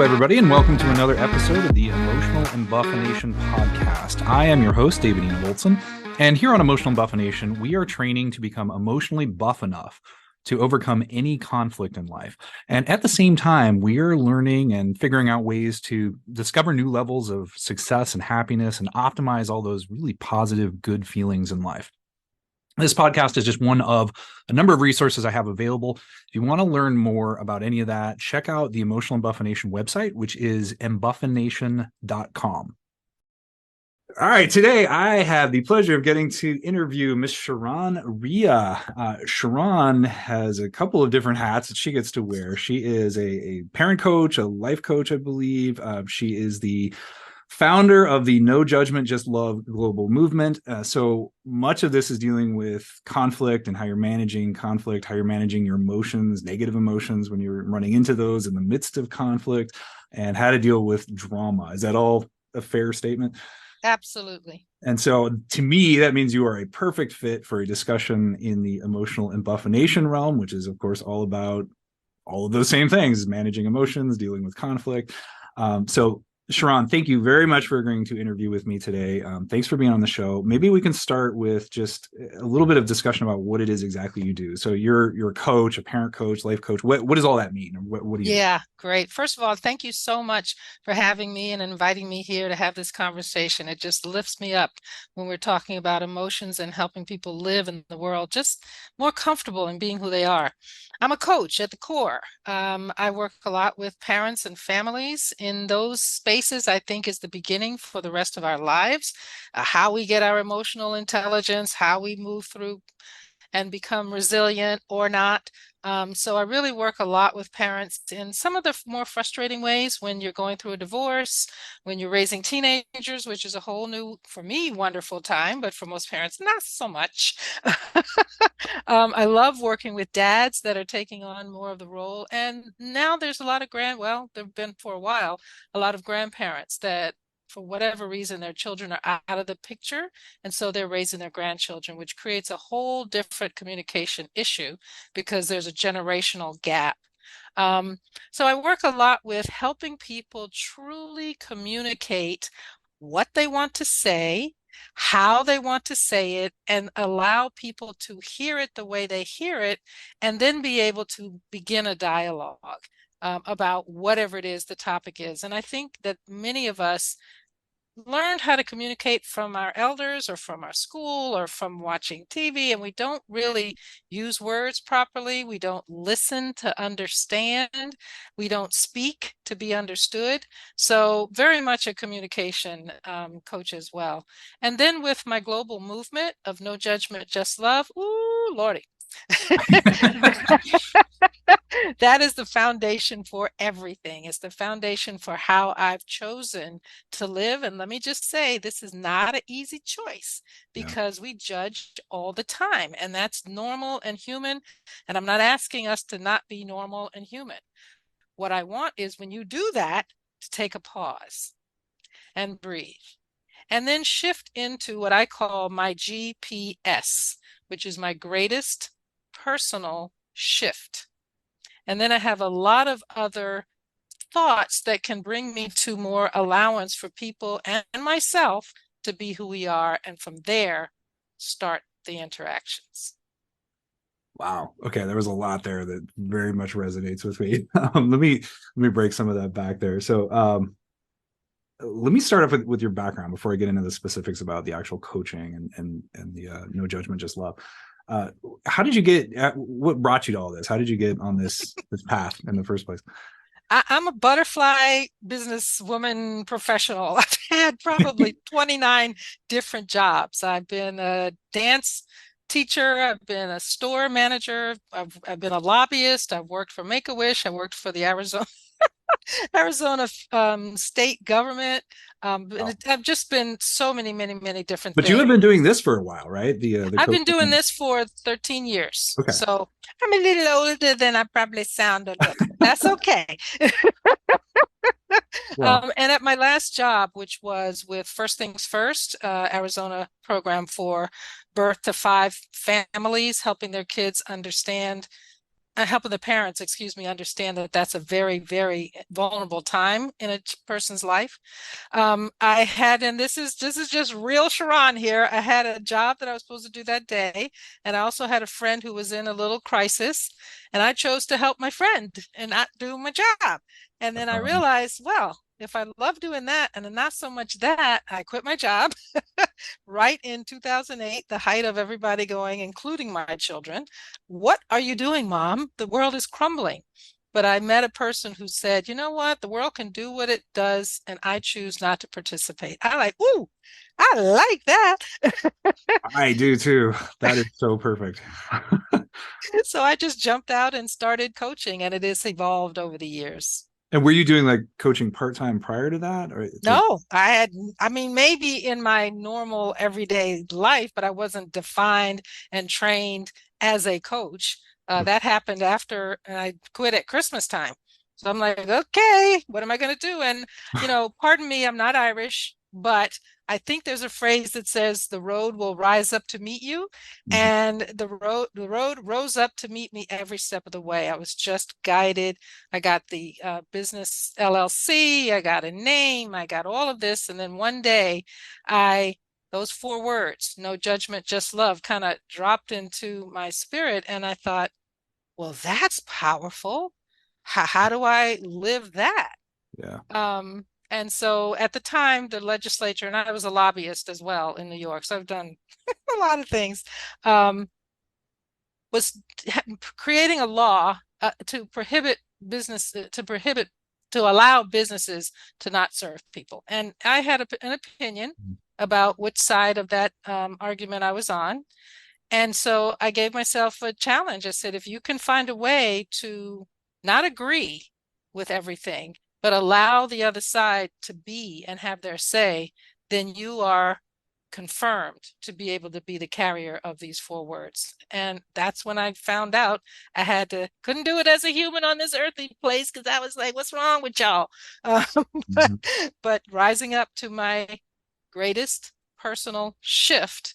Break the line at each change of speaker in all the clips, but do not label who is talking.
Hello, everybody, and welcome to another episode of the Emotional Embuffination podcast. I am your host, David Ian Boltson, and here on Emotional Embuffination, we are training to become emotionally buff enough to overcome any conflict in life. And at the same time, we are learning and figuring out ways to discover new levels of success and happiness and optimize all those really positive, good feelings in life. This podcast is just one of a number of resources I have available. If you want to learn more about any of that, check out the Emotional Embuffination website, which is embuffination.com. All right, today I have the pleasure of getting to interview Miss ShaRon Rea. ShaRon has a couple of different hats that she gets to wear. She is a parent coach, a life coach, I believe. She is the founder of the No Judgment, Just Love global movement. So much of this is dealing with conflict and how you're managing conflict, how you're managing your emotions, negative emotions when you're running into those in the midst of conflict, and how to deal with drama. Is that all a fair statement?
Absolutely.
And so to me, that means you are a perfect fit for a discussion in the emotional embuffination realm, which is, of course, all about all of those same things, managing emotions, dealing with conflict. So ShaRon, thank you very much for agreeing to interview with me today. Thanks for being on the show. Maybe we can start with just a little bit of discussion about what it is exactly you do. So you're a coach, a parent coach, life coach. What does all that mean? What do you do?
Yeah, great. First of all, thank you so much for having me and inviting me here to have this conversation. It just lifts me up when we're talking about emotions and helping people live in the world just more comfortable in being who they are. I'm a coach at the core. I work a lot with parents and families in those spaces. I think is the beginning for the rest of our lives, how we get our emotional intelligence, how we move through and become resilient or not. So I really work a lot with parents in some of the more frustrating ways when you're going through a divorce, when you're raising teenagers, which is a whole new, for me, wonderful time, but for most parents, not so much. I love working with dads that are taking on more of the role. And now there's a lot of well, there've been for a while, a lot of grandparents that for whatever reason, their children are out of the picture. And so they're raising their grandchildren, which creates a whole different communication issue because there's a generational gap. So I work a lot with helping people truly communicate what they want to say, how they want to say it, and allow people to hear it the way they hear it, and then be able to begin a dialogue about whatever it is the topic is. And I think that many of us learned how to communicate from our elders or from our school or from watching TV, and we don't really use words properly. We don't listen to understand. We don't speak to be understood. So very much a communication coach as well. And then with my global movement of No Judgment, Just Love, ooh, Lordy. That is the foundation for everything. It's the foundation for how I've chosen to live. And let me just say, this is not an easy choice because we judge all the time, and that's normal and human. And I'm not asking us to not be normal and human. What I want is when you do that, to take a pause and breathe, and then shift into what I call my GPS, which is my greatest personal shift. And then I have a lot of other thoughts that can bring me to more allowance for people and myself to be who we are. And from there, start the interactions.
Wow. Okay, there was a lot there that very much resonates with me. Let me break some of that back there. So let me start off with your background before I get into the specifics about the actual coaching and the No Judgment, Just Love. How did you get? What brought you to all this? How did you get on this path in the first place?
I'm a butterfly businesswoman professional. I've had probably 29 different jobs. I've been a dance teacher. I've been a store manager. I've been a lobbyist. I've worked for Make-A-Wish. I worked for the Arizona state government.
Wow.
I've just been so many different
But you have
things.
been doing this for a while, right? The
I've
coaching
been doing
thing.
this for 13 years.
Okay.
So I'm a little older than I probably sound or look. That's okay.
Well,
And at my last job, which was with First Things First, Arizona program for birth to five families, helping their kids understand helping the parents, excuse me, understand that that's a very, very vulnerable time in a person's life. I had, and this is just real ShaRon here. I had a job that I was supposed to do that day, and I also had a friend who was in a little crisis, and I chose to help my friend and not do my job. And then I realized, well, if I love doing that and not so much that, I quit my job right in 2008, the height of everybody going, including my children. What are you doing, Mom? The world is crumbling. But I met a person who said, you know what? The world can do what it does, and I choose not to participate. I like, ooh, I like that.
I do too. That is so perfect.
So I just jumped out and started coaching, and it has evolved over the years.
And were you doing like coaching part-time prior to that? Or it's like,
No, I mean, maybe in my normal everyday life, but I wasn't defined and trained as a coach. That happened after I quit at Christmas time. So I'm like, okay, what am I going to do? And, pardon me, I'm not Irish, but I think there's a phrase that says the road will rise up to meet you.
Mhm.
And the road rose up to meet me every step of the way. I was just guided. I got the business LLC, I got a name, I got all of this. And then one day, those four words, no judgment, just love, kind of dropped into my spirit. And I thought, well, that's powerful. How do I live that?
Yeah.
And so at the time, the legislature, and I was a lobbyist as well in New York, so I've done a lot of things, um, was creating a law to prohibit business, to allow businesses to not serve people. And I had an opinion about which side of that argument I was on. And so I gave myself a challenge. I said, if you can find a way to not agree with everything, but allow the other side to be and have their say, then you are confirmed to be able to be the carrier of these four words. And that's when I found out couldn't do it as a human on this earthly place, because I was like, what's wrong with y'all? Um, but,
Mhm.
but rising up to my greatest personal shift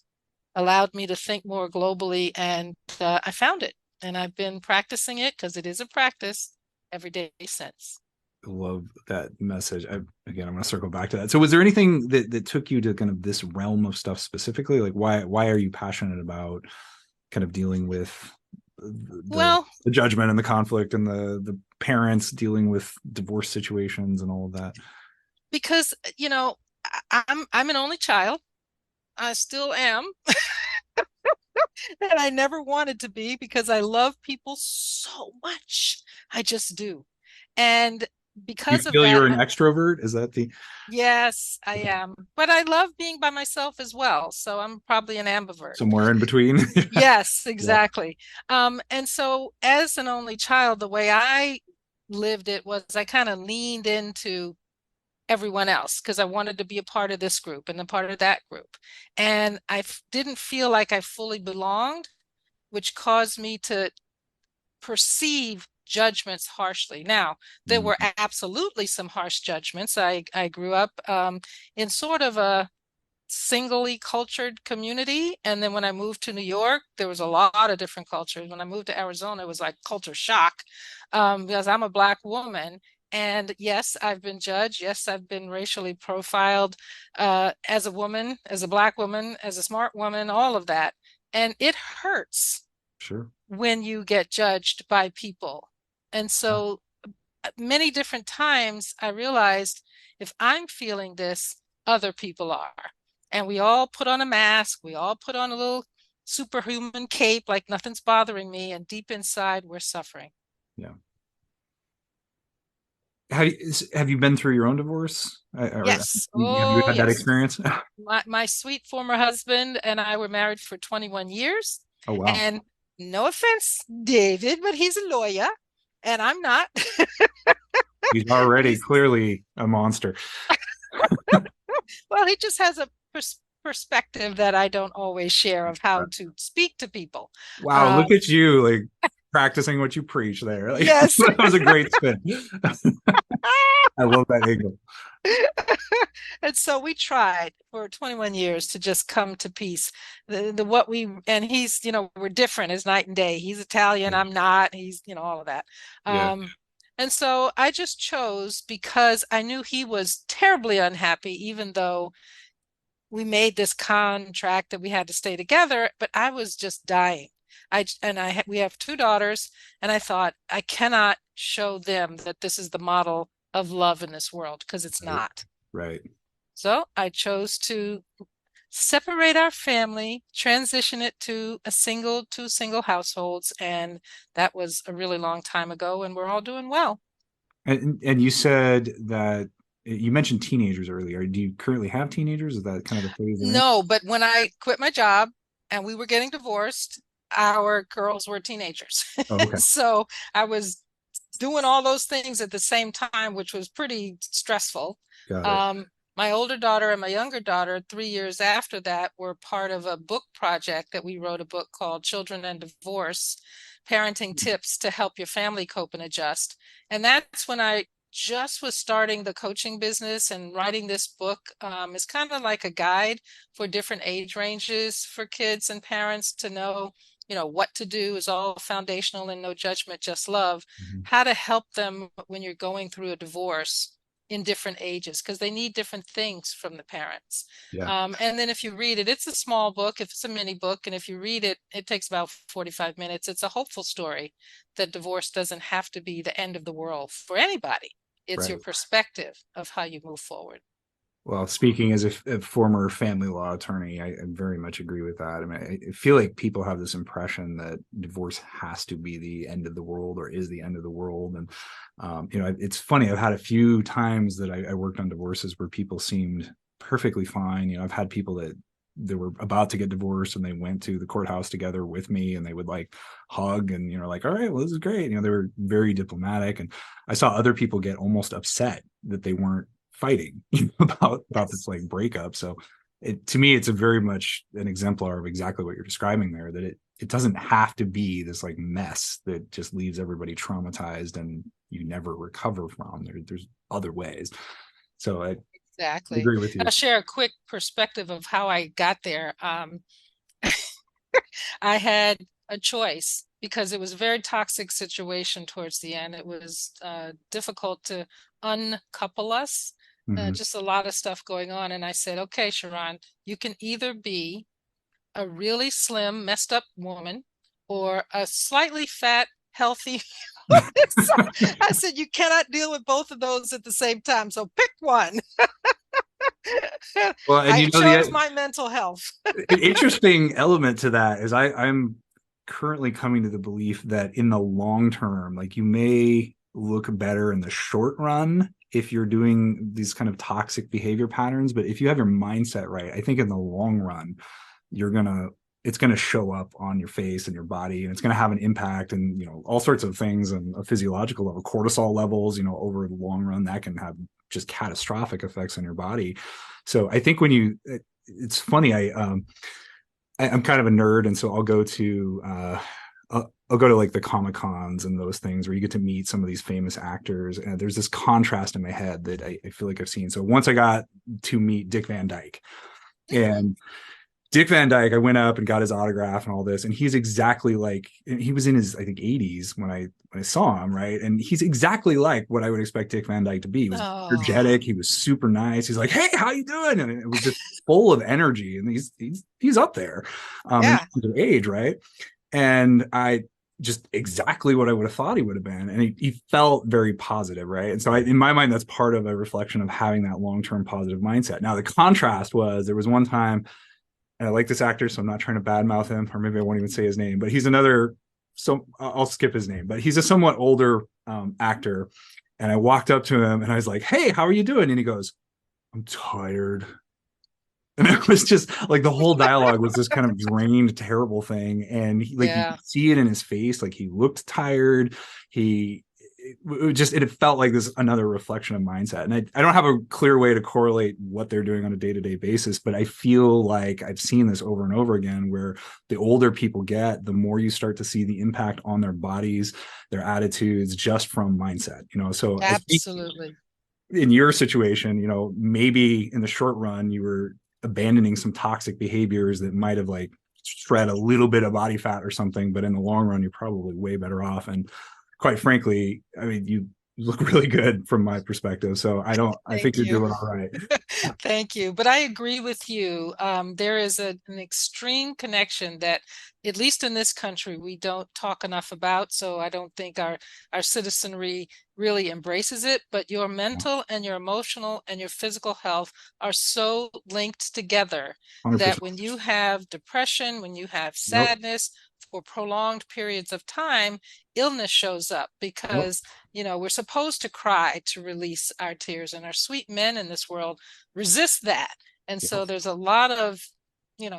allowed me to think more globally, and I found it. And I've been practicing it, because it is a practice, every day since.
Love that message. Again, I'm going to circle back to that. So was there anything that took you to kind of this realm of stuff specifically? Like why are you passionate about kind of dealing with the,
Well,
the judgment and the conflict and the parents dealing with divorce situations and all of that?
because I'm an only child. I still am, and I never wanted to be, because I love people so much. I just do. And
You
because of
feel
that,
you're an extrovert? Is that the
yes, I am. But I love being by myself as well. So I'm probably an ambivert.
somewhere in between?
Yes,
Yeah.
exactly. And so as an only child, the way I lived it was I kind of leaned into everyone else, because I wanted to be a part of this group and a part of that group. And didn't feel like I fully belonged, which caused me to perceive judgments harshly. Now, there were
Mhm.
absolutely some harsh judgments. I grew up in sort of a singly cultured community. And then when I moved to New York, there was a lot of different cultures. When I moved to Arizona, it was like culture shock, because I'm a Black woman. And yes, I've been judged. Yes, I've been racially profiled as a woman, as a Black woman, as a smart woman, all of that. And it hurts
Sure.
when you get judged by people. And so many different times I realized, if I'm feeling this, other people are. And we all put on a mask, we all put on a little superhuman cape, like nothing's bothering me. And deep inside, we're suffering.
Yeah. Have you been through your own divorce? Or
Yes.
have you
Oh,
had that
yes.
experience?
My sweet former husband and I were married for 21 years.
Oh, wow.
And no offense, David, but he's a lawyer and I'm not.
He's already
He's
clearly a monster.
Well, he just has a perspective that I don't always share, of how to speak to people.
Wow,
Uh,
look at you, like practicing what you preach there. Like
yes.
that was a great spin. I love that angle.
And And so we tried for 21 years to just come to peace. And he's, we're different as night and day. He's Italian, I'm not. He's, all of that.
Yeah.
And so I just chose because I knew he was terribly unhappy, even though we made this contract that we had to stay together, but I was just dying. We have two daughters, and I thought I cannot show them that this is the model of love in this world because it's
Right.
not.
Right.
So I chose to separate our family, transition it to two single households, and that was a really long time ago, and we're all doing well.
And you said that you mentioned teenagers earlier. Do you currently have teenagers? Is that kind of the phase they're in?
No, but when I quit my job and we were getting divorced, our girls were teenagers.
Oh, okay.
So I was doing all those things at the same time, which was pretty stressful.
Got it.
Um, my older daughter and my younger daughter, 3 years after that, were part of a book project that we wrote, a book called Children and Divorce, Parenting Tips to Help Your Family Cope and Adjust. And that's when I just was starting the coaching business, and writing this book is kind of like a guide for different age ranges for kids and parents to know, what to do is all foundational and no judgment, just love,
Mhm.
how to help them when you're going through a divorce in different ages, because they need different things from the parents.
Yeah.
And then if you read it, it's a small book, if it's a mini book, and if you read it, it takes about 45 minutes. It's a hopeful story that divorce doesn't have to be the end of the world for anybody. It's your
Right.
perspective of how you move forward.
Well, speaking as a former family law attorney, I very much agree with that. I mean, I feel like people have this impression that divorce has to be the end of the world or is the end of the world. And, it's funny. I've had a few times that I worked on divorces where people seemed perfectly fine. I've had people that they were about to get divorced and they went to the courthouse together with me, and they would like hug and, like, all right, well, this is great. They were very diplomatic. And I saw other people get almost upset that they weren't fighting about this like breakup. So to me, it's a very much an exemplar of exactly what you're describing there, that it doesn't have to be this like mess that just leaves everybody traumatized and you never recover from. There's other ways. So I
Exactly.
agree with you.
I'll share a quick perspective of how I got there. I had a choice because it was a very toxic situation towards the end. It was difficult to uncouple us,
Mm-hmm.
just a lot of stuff going on. And I said, okay, ShaRon, you can either be a really slim, messed up woman or a slightly fat, healthy. So I said, you cannot deal with both of those at the same time. So pick one.
Well, and
I chose
the
my mental health.
an interesting element to that is I'm currently coming to the belief that in the long term, like, you may look better in the short run if you're doing these kind of toxic behavior patterns, but if you have your mindset right, I think in the long run it's going to show up on your face and your body, and it's going to have an impact, and all sorts of things on a physiological level, cortisol levels, over the long run, that can have just catastrophic effects on your body. So I think it's funny, I'm kind of a nerd, and so I'll go to like the Comic Cons and those things where you get to meet some of these famous actors, and there's this contrast in my head that I feel like I've seen. So once I got to meet Dick Van Dyke, and Dick Van Dyke, I went up and got his autograph and all this, and he's exactly like, he was in his, I think, 80s when I saw him, right? And he's exactly like what I would expect Dick Van Dyke to be. He was energetic, he was super nice. He's like, "Hey, how you doing?" And it was just full of energy, and he's up there,
Yeah.
in terms of age, right? And I just exactly what I would have thought he would have been, and he felt very positive, right? And so in my mind, that's part of a reflection of having that long-term positive mindset. Now, the contrast was, there was one time, and I like this actor, so I'm not trying to badmouth him, or maybe I won't even say his name, but he's another, so I'll skip his name, but he's a somewhat older actor. And I walked up to him and I was like, "Hey, how are you doing?" And he goes, "I'm tired." And it was just like the whole dialogue was this kind of drained, terrible thing. And you could see it in his face. Like, he looked tired. It felt like this another reflection of mindset. And I don't have a clear way to correlate what they're doing on a day-to-day basis, but I feel like I've seen this over and over again, where the older people get, the more you start to see the impact on their bodies, their attitudes, just from mindset, so
absolutely.
in your situation, maybe in the short run, you were abandoning some toxic behaviors that might have like shred a little bit of body fat or something, but in the long run, you're probably way better off. And quite frankly, I mean, you look really good from my perspective. So I think
Thank
you're
you.
doing all right.
Thank you. But I agree with you. There is an extreme connection that, at least in this country, we don't talk enough about. So I don't think our citizenry really embraces it. But your mental and your emotional and your physical health are so linked together that
100%.
when you have depression, when you have
Yep.
sadness for prolonged periods of time, illness shows up
Yep.
because we're supposed to cry to release our tears, and our sweet men in this world resist that. And
Yep.
so there's a lot of,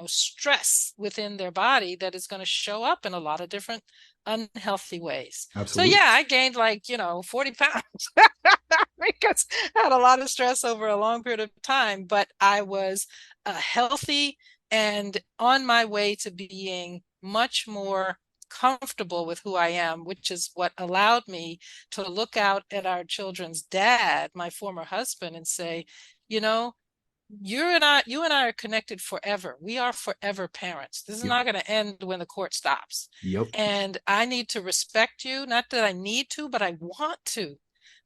stress within their body that is going to show up in a lot of different unhealthy ways. So
Absolutely.
yeah, I gained like, 40 pounds because I had a lot of stress over a long period of time, but I was healthy and on my way to being much more comfortable with who I am, which is what allowed me to look out at our children's dad, my former husband, and say, you know, you and I are connected forever. We are forever parents. This is
Yep.
not going to end when the court stops.
Yep.
And I need to respect you, not that I need to, but I want to,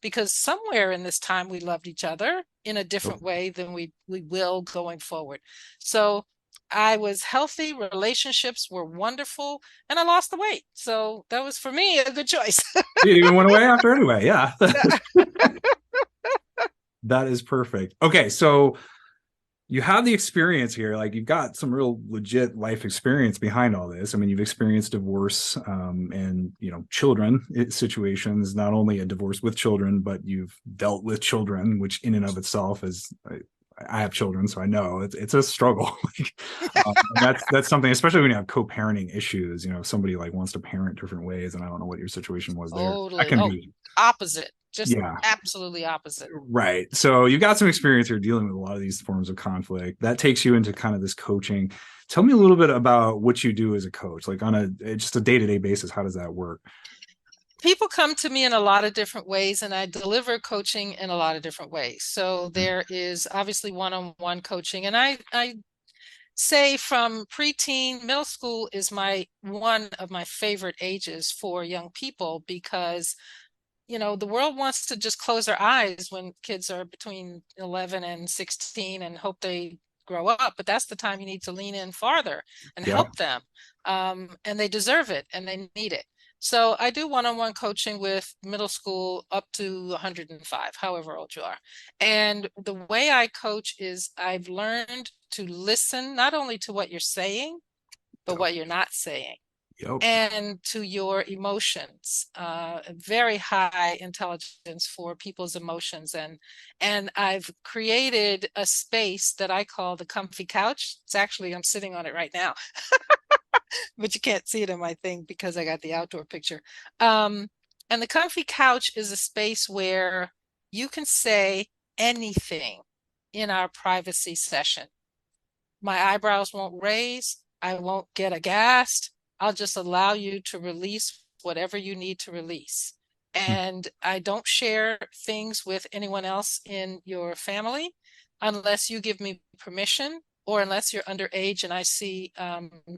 because somewhere in this time we loved each other in a
Yep.
different way than we will going forward. So I was healthy, relationships were wonderful, and I lost the weight. So that was for me a good choice.
It even went away after anyway. Yeah. That is perfect. Okay. So you have the experience here, like you've got some real legit life experience behind all this. I mean, you've experienced divorce, and children situations, not only a divorce with children, but you've dealt with children, which in and of itself is, I have children, so I know it's a struggle. And that's something, especially when you have co-parenting issues. If somebody like wants to parent different ways, and I don't know what your situation was there, that
Totally.
can
Oh,
be,
opposite. Just
yeah.
absolutely opposite.
Right. So you've got some experience here dealing with a lot of these forms of conflict. That takes you into kind of this coaching. Tell me a little bit about what you do as a coach, like on a just a day-to-day basis. How does that work?
People come to me in a lot of different ways, and I deliver coaching in a lot of different ways. So there is obviously one-on-one coaching, and I say from preteen, middle school is one of my favorite ages for young people, because the world wants to just close their eyes when kids are between 11 and 16 and hope they grow up. But that's the time you need to lean in farther and
Yeah.
help them. And they deserve it and they need it. So I do one-on-one coaching with middle school up to 105, however old you are. And the way I coach is I've learned to listen not only to what you're saying, but
Yep.
what you're not saying,
Yep.
and to your emotions. Very high intelligence for people's emotions, and I've created a space that I call the comfy couch. It's actually, I'm sitting on it right now, but you can't see it in my thing because I got the outdoor picture. And the comfy couch is a space where you can say anything in our privacy session. My eyebrows won't raise. I won't get aghast. I'll just allow you to release whatever you need to release. And I don't share things with anyone else in your family unless you give me permission, or unless you're underage and I see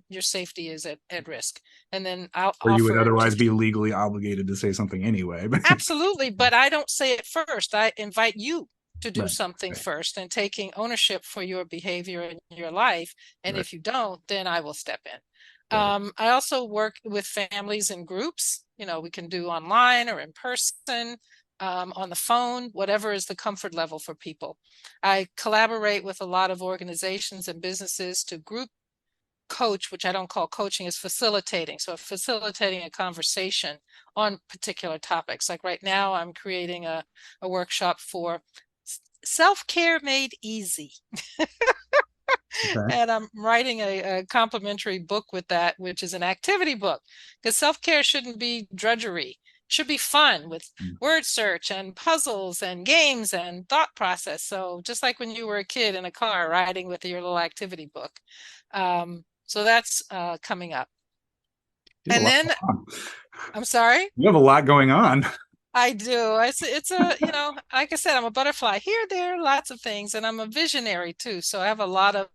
your safety is at risk. And then I'll
Or you would
offer to
otherwise be legally obligated to say something anyway.
absolutely, but I don't say it first. I invite you to do
Right.
something
Right.
first and taking ownership for your behavior in your life. And
Right.
if you don't, then I will step in.
Got it.
I also work with families in groups. We can do online or in person, on the phone, whatever is the comfort level for people. I collaborate with a lot of organizations and businesses to group coach, which I don't call coaching, is facilitating. So facilitating a conversation on particular topics. Like right now, I'm creating a workshop for self-care made easy.
Okay.
And I'm writing a complimentary book with that, which is an activity book, because self-care shouldn't be drudgery. It should be fun with word search and puzzles and games and thought process. So just like when you were a kid in a car riding with your little activity book. So that's coming up.
You have a
And
lot
then,
going on.
I'm sorry.
You have a lot going on.
I do. It's a, like I said, I'm a butterfly here, there, lots of things, and I'm a visionary too. So I have a lot of,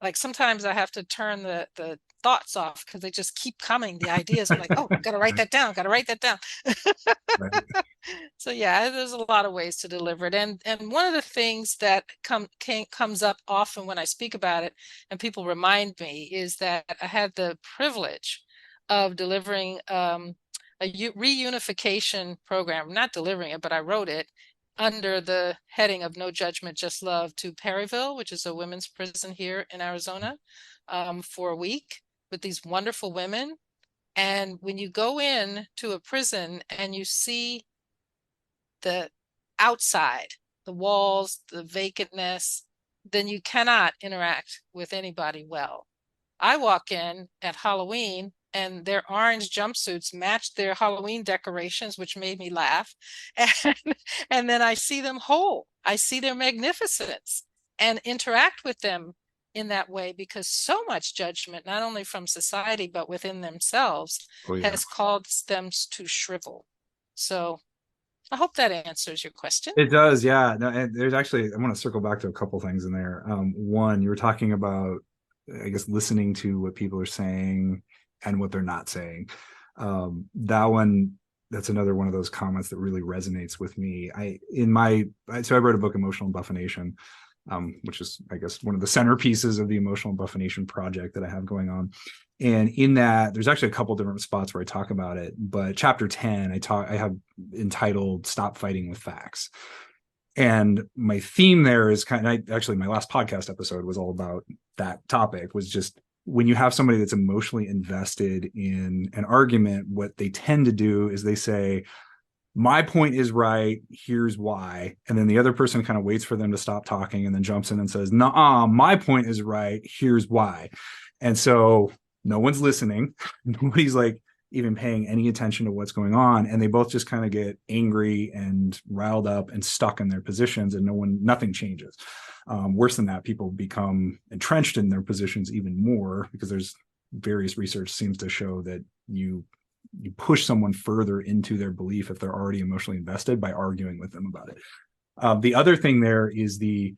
like, sometimes I have to turn the thoughts off because they just keep coming. The ideas. I'm like, oh, gotta write that down. Gotta write that down.
Right.
So yeah, there's a lot of ways to deliver it, and one of the things that comes up often when I speak about it, and people remind me, is that I had the privilege of delivering a reunification program, not delivering it, but I wrote it under the heading of No Judgment, Just Love to Perryville, which is a women's prison here in Arizona, for a week with these wonderful women. And when you go in to a prison and you see the outside, the walls, the vacantness, then you cannot interact with anybody well. I walk in at Halloween and their orange jumpsuits matched their Halloween decorations, which made me laugh. And, and then I see them whole. I see their magnificence and interact with them in that way because so much judgment, not only from society, but within themselves,
Oh yeah.
has caused them to shrivel. So I hope that answers your question.
It does, yeah. No, and there's actually, I want to circle back to a couple things in there. One, you were talking about, I guess, listening to what people are saying and what they're not saying. That one, that's another one of those comments that really resonates with me. So I wrote a book, Emotional Buffination, which is, I guess, one of the centerpieces of the Emotional Buffination project that I have going on. And in that, there's actually a couple different spots where I talk about it. But chapter 10, I have entitled "Stop Fighting with Facts." And my theme there is actually my last podcast episode was all about that topic, was just when you have somebody that's emotionally invested in an argument, what they tend to do is they say, my point is right, here's why. And then the other person kind of waits for them to stop talking and then jumps in and says, nah, my point is right, here's why. And so no one's listening. Nobody's like even paying any attention to what's going on. And they both just kind of get angry and riled up and stuck in their positions, and nothing changes. Worse than that, people become entrenched in their positions even more, because there's various research seems to show that you push someone further into their belief if they're already emotionally invested by arguing with them about it. The other thing there is the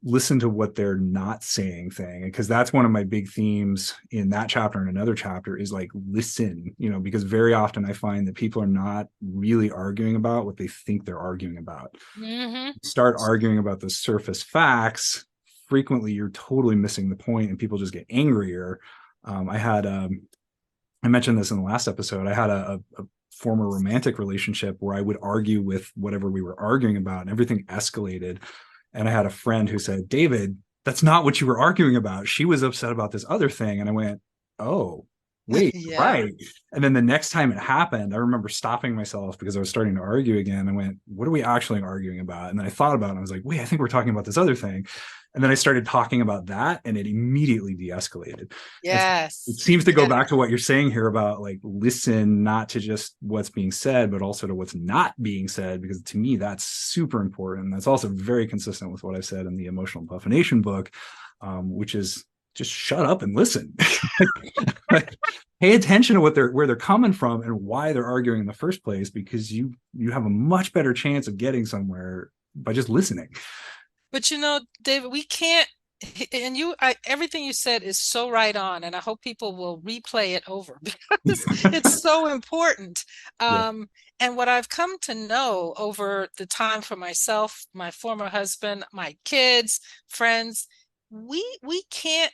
listen to what they're not saying thing, because that's one of my big themes in that chapter and another chapter is like, listen, because very often I find that people are not really arguing about what they think they're arguing about.
Mm-hmm.
Start arguing about the surface facts, frequently you're totally missing the point and people just get angrier. I mentioned this in the last episode. I had a former romantic relationship where I would argue with whatever we were arguing about, and everything escalated. And I had a friend who said, David, that's not what you were arguing about. She was upset about this other thing. And I went, oh, wait,
Yeah.
right. And then the next time it happened, I remember stopping myself because I was starting to argue again. I went, what are we actually arguing about? And then I thought about it and I was like, wait, I think we're talking about this other thing. And then I started talking about that and it immediately de-escalated. It
Yes.
seems to go
Yeah.
back to what you're saying here about like, listen, not to just what's being said, but also to what's not being said, because to me, that's super important. That's also very consistent with what I said in the Emotional Buffination book, which is just shut up and listen. Pay attention to where they're coming from and why they're arguing in the first place, because you have a much better chance of getting somewhere by just listening.
But David, we can't, and everything you said is so right on, and I hope people will replay it over because it's so important.
Yeah.
And what I've come to know over the time for myself, my former husband, my kids, friends, we can't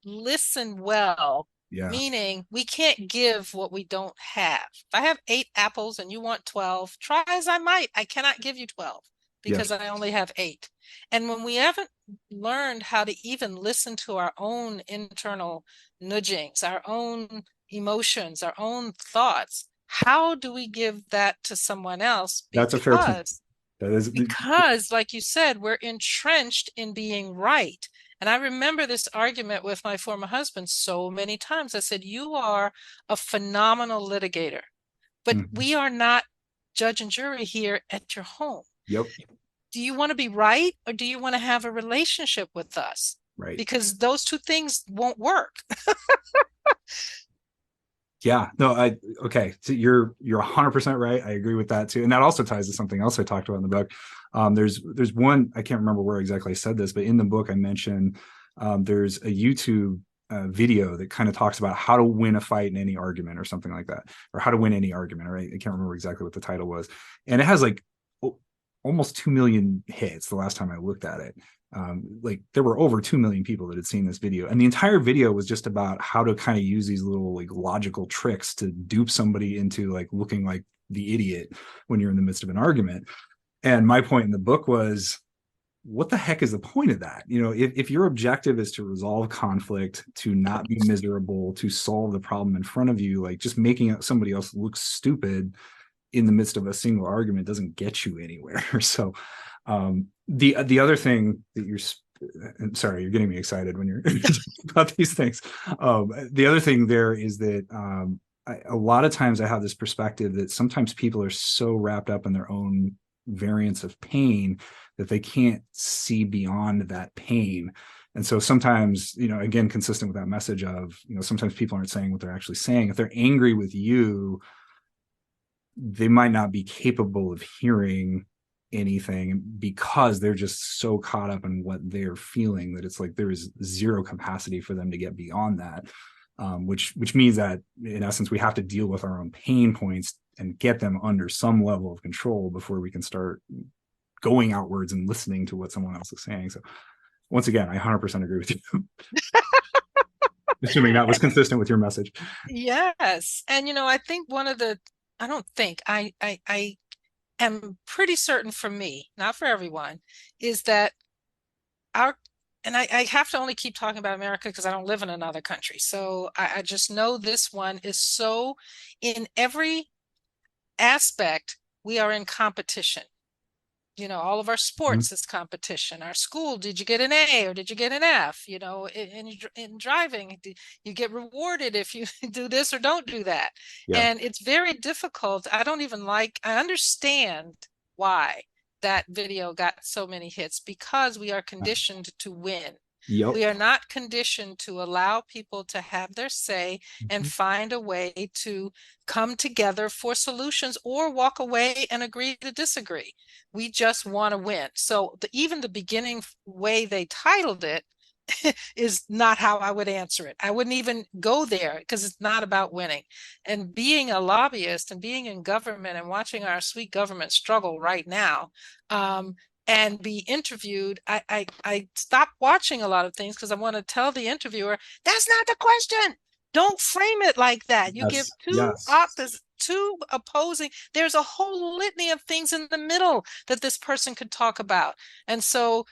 listen well,
Yeah.
meaning we can't give what we don't have. If I have 8 apples and you want 12, try as I might, I cannot give you 12 because
Yes.
I only have 8. And when we haven't learned how to even listen to our own internal nudgings, our own emotions, our own thoughts, how do we give that to someone else?
That's a fair point.
Because, like you said, we're entrenched in being right. And I remember this argument with my former husband so many times. I said, you are a phenomenal litigator, but we are not judge and jury here at your home.
Yep.
Do you want to be right, or do you want to have a relationship with us?
Right.
Because those two things won't work.
Yeah, no, okay. So you're 100% right. I agree with that too, and that also ties to something else I talked about in the book. There's one, I can't remember where exactly I said this, but in the book I mentioned there's a YouTube video that kind of talks about how to win a fight in any argument or something like that, or how to win any argument. Right? I can't remember exactly what the title was, and it has like almost 2 million hits the last time I looked at it. Like there were over 2 million people that had seen this video, and the entire video was just about how to kind of use these little like logical tricks to dupe somebody into like looking like the idiot when you're in the midst of an argument. And my point in the book was, what the heck is the point of that? You know, if your objective is to resolve conflict, to not be miserable, to solve the problem in front of you, like just making somebody else look stupid in the midst of a single argument doesn't get you anywhere. So the other thing that sorry, you're getting me excited when you're about these things. The other thing there is that a lot of times I have this perspective that sometimes people are so wrapped up in their own variants of pain that they can't see beyond that pain. And so sometimes, you know, again, consistent with that message of, you know, sometimes people aren't saying what they're actually saying. If they're angry with you, they might not be capable of hearing anything because they're just so caught up in what they're feeling that it's like there is zero capacity for them to get beyond that, which means that in essence we have to deal with our own pain points and get them under some level of control before we can start going outwards and listening to what someone else is saying. So once again, I 100% agree with you. Assuming that was consistent with your message.
Yes. And, you know, I think I don't think, I am pretty certain for me, not for everyone, is that I have to only keep talking about America because I don't live in another country. So I just know this one is so, in every aspect, we are in competition. You know, all of our sports is competition. Our school, did you get an A or did you get an F? You know, in driving, you get rewarded if you do this or don't do that.
Yeah.
And it's very difficult. I understand why that video got so many hits, because we are conditioned to win.
Yep.
We are not conditioned to allow people to have their say and find a way to come together for solutions or walk away and agree to disagree. We just want to win. So even the beginning way they titled it is not how I would answer it. I wouldn't even go there because it's not about winning. And being a lobbyist and being in government and watching our sweet government struggle right now, and be interviewed, I stopped watching a lot of things because I want to tell the interviewer, that's not the question. Don't frame it like that. You give two opposing, there's a whole litany of things in the middle that this person could talk about. And so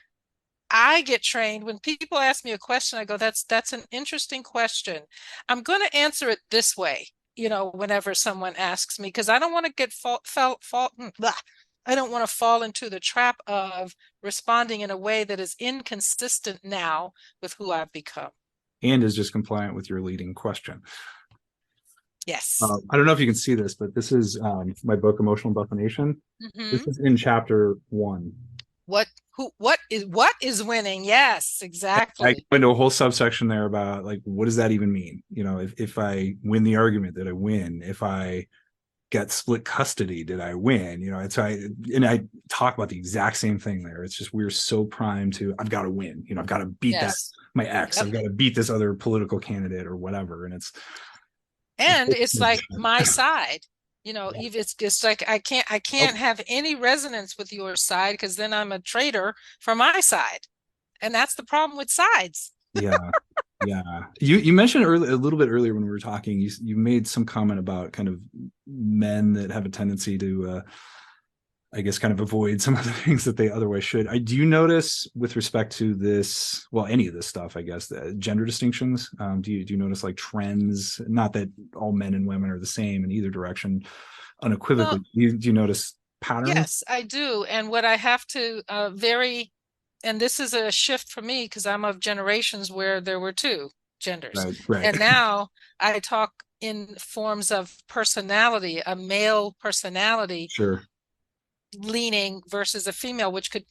I get trained when people ask me a question, I go, that's an interesting question. I'm going to answer it this way, you know, whenever someone asks me, because I don't want to get I don't want to fall into the trap of responding in a way that is inconsistent now with who I've become.
And is just compliant with your leading question.
Yes.
I don't know if you can see this, but this is my book, Emotional Embuffination. This is in chapter 1.
What is winning? Yes, exactly.
I go into a whole subsection there about like, what does that even mean? You know, if I win the argument, did I win? If I get split custody, did I win? You know, I talk about the exact same thing there. It's just we're so primed to, I've got to win. You know, I've got to beat my ex. I've got to beat this other political candidate or whatever. And
it's like my side. You know, it's like I can't have any resonance with your side because then I'm a traitor for my side. And that's the problem with sides.
Yeah. You mentioned a little bit earlier when we were talking, you made some comment about kind of men that have a tendency to I guess kind of avoid some of the things that they otherwise should. Do you notice with respect to this, well, any of this stuff, I guess, gender distinctions? Do you notice like trends? Not that all men and women are the same in either direction, unequivocally. Do you notice patterns?
Yes, I do. And what I have to and this is a shift for me because I'm of generations where there were two genders.
Right.
And now I talk in forms of personality, a male personality.
Sure.
Leaning versus a female, which could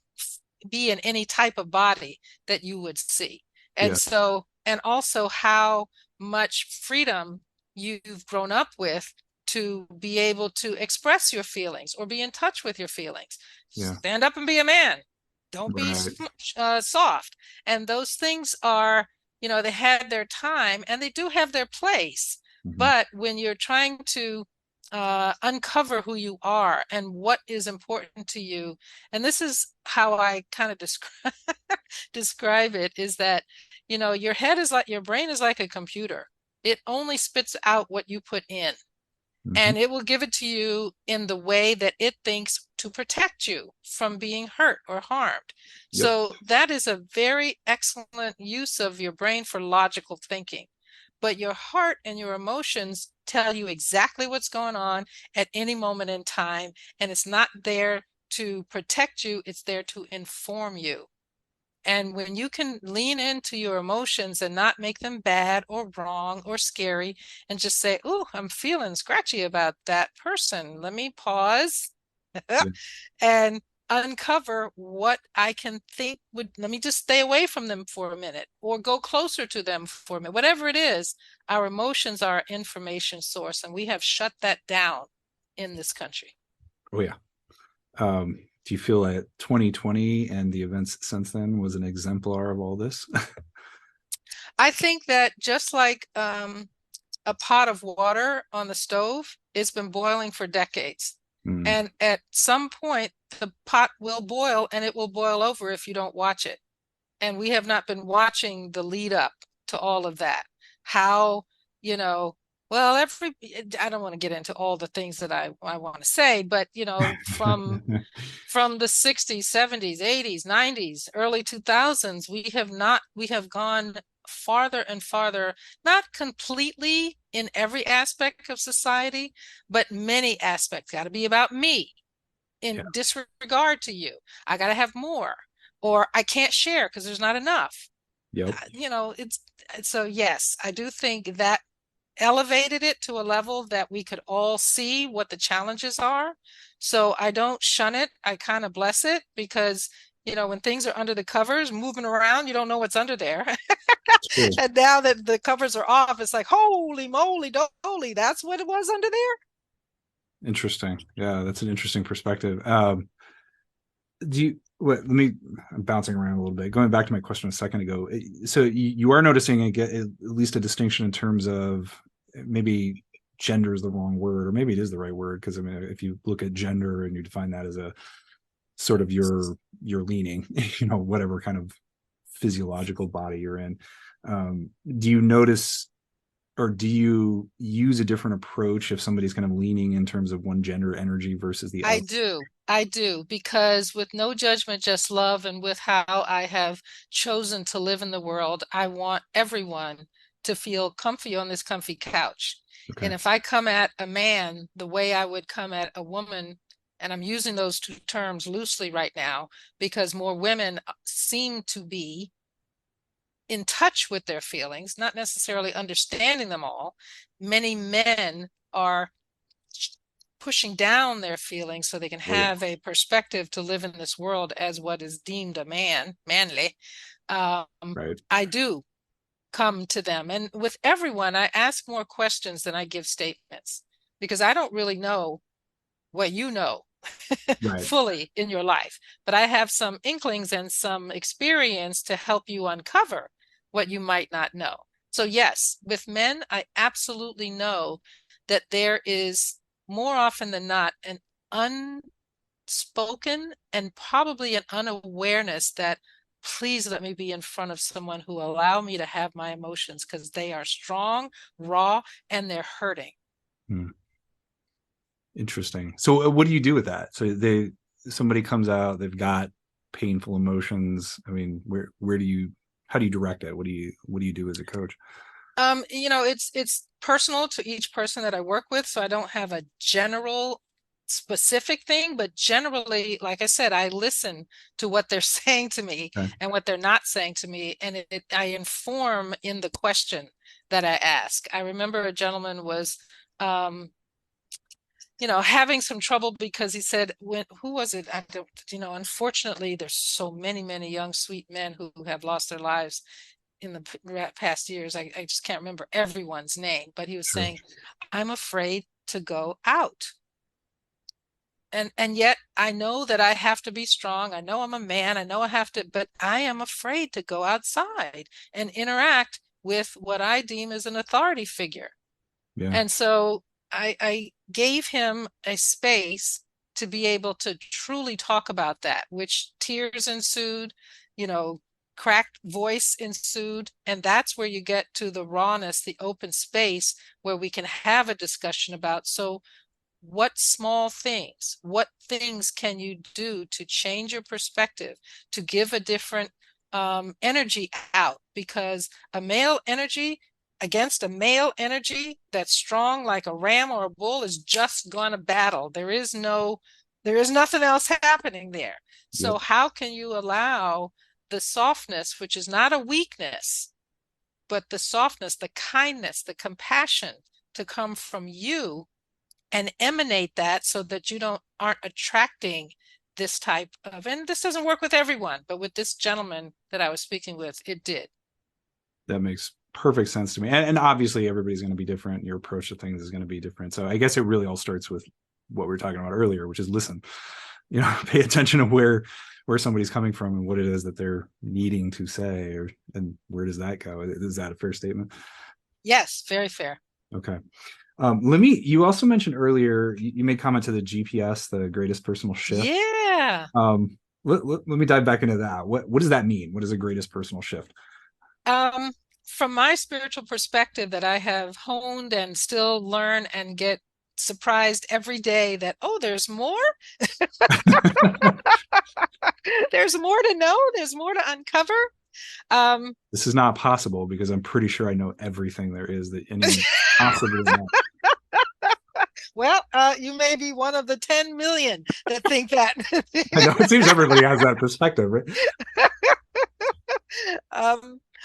be in any type of body that you would see. And so, and also how much freedom you've grown up with to be able to express your feelings or be in touch with your feelings.
Yeah.
Stand up and be a man. Don't be
Right.
soft. And those things are, they had their time and they do have their place.
Mhm.
But when you're trying to uncover who you are and what is important to you, and this is how I kind of describe it, is that, your brain is like a computer. It only spits out what you put in,
Mhm.
and it will give it to you in the way that it thinks to protect you from being hurt or harmed.
Yep.
So that is a very excellent use of your brain for logical thinking. But your heart and your emotions tell you exactly what's going on at any moment in time. And it's not there to protect you, it's there to inform you. And when you can lean into your emotions and not make them bad or wrong or scary and just say, "Oh, I'm feeling scratchy about that person. Let me pause
Yeah.
and uncover what I can think let me just stay away from them for a minute or go closer to them for a minute." Whatever it is, our emotions are our information source, and we have shut that down in this country.
Oh yeah. Do you feel that 2020 and the events since then was an exemplar of all this?
I think that just like a pot of water on the stove, it's been boiling for decades.
Mm,
And at some point, the pot will boil and it will boil over if you don't watch it. And we have not been watching the lead up to all of that. How, you know, well, I don't want to get into all the things that I want to say, but, from the 60s, 70s, 80s, 90s, early 2000s, we have gone farther and farther, not completely in every aspect of society, but many aspects. Got to be about me
yeah.
in disregard to you. I got to have more, or I can't share because there's not enough.
Yep.
It's so yes, I do think that elevated it to a level that we could all see what the challenges are. So I don't shun it. I kind of bless it because, when things are under the covers, moving around, you don't know what's under there.
It's true.
And now that the covers are off, it's like, holy moly, holy, that's what it was under there.
Interesting. Yeah, that's an interesting perspective. Let me, I'm bouncing around a little bit. Going back to my question a second ago. So you are noticing at least a distinction in terms of maybe gender is the wrong word, or maybe it is the right word. Because I mean, if you look at gender and you define that as a sort of your leaning, whatever kind of physiological body you're in, do you notice or do you use a different approach if somebody's kind of leaning in terms of one gender energy versus the
I
other?
do. I do, because with no judgment, just love, and with how I have chosen to live in the world, I want everyone to feel comfy on this comfy couch.
Okay.
And if I come at a man the way I would come at a woman, and I'm using those two terms loosely right now because more women seem to be in touch with their feelings, not necessarily understanding them all. Many men are pushing down their feelings so they can
Oh yeah.
have a perspective to live in this world as what is deemed manly. Um,
Right.
I do come to them. And with everyone, I ask more questions than I give statements because I don't really know what you know
Right.
fully in your life, but I have some inklings and some experience to help you uncover what you might not know. So yes, with men, I absolutely know that there is more often than not an unspoken and probably an unawareness that please let me be in front of someone who allow me to have my emotions because they are strong, raw, and they're hurting.
Hmm. Interesting. So what do you do with that? So somebody comes out, they've got painful emotions. I mean, where do you how do you direct it? What do you do as a coach?
It's personal to each person that I work with, so I don't have a general specific thing, but generally, like I said, I listen to what they're saying to me
Okay.
and what they're not saying to me, and I inform in the question that I ask. I remember a gentleman was having some trouble because he said, who was it? I don't, unfortunately, there's so many, many young, sweet men who have lost their lives in the past years. I just can't remember everyone's name, but he was
Sure.
saying, I'm afraid to go out. And yet I know that I have to be strong. I know I'm a man. I know I have to, but I am afraid to go outside and interact with what I deem as an authority figure.
Yeah.
And so I gave him a space to be able to truly talk about that, which tears ensued, cracked voice ensued. And that's where you get to the rawness, the open space where we can have a discussion about, so what things can you do to change your perspective, to give a different energy out? Because a male energy against a male energy that's strong like a ram or a bull is just going to battle. There is nothing else happening there. So
Yep.
how can you allow the softness, which is not a weakness, but the softness, the kindness, the compassion, to come from you and emanate that, so that you aren't attracting this type of, and this doesn't work with everyone, but with this gentleman that I was speaking with, it did.
That makes perfect sense to me. And obviously everybody's going to be different. Your approach to things is going to be different. So I guess it really all starts with what we were talking about earlier, which is listen, pay attention to where somebody's coming from and what it is that they're needing to say, and where does that go? Is that a fair statement?
Yes, very fair.
Okay. You also mentioned earlier, you made comment to the GPS, the greatest personal shift.
Yeah.
Let me dive back into that. What does that mean? What is the greatest personal shift?
From my spiritual perspective that I have honed and still learn and get surprised every day that, oh, there's more. There's more to know. There's more to uncover.
This is not possible because I'm pretty sure I know everything there is that anyone possibly knows.
Well, you may be one of the 10 million that think that.
I know it seems everybody has that perspective, right?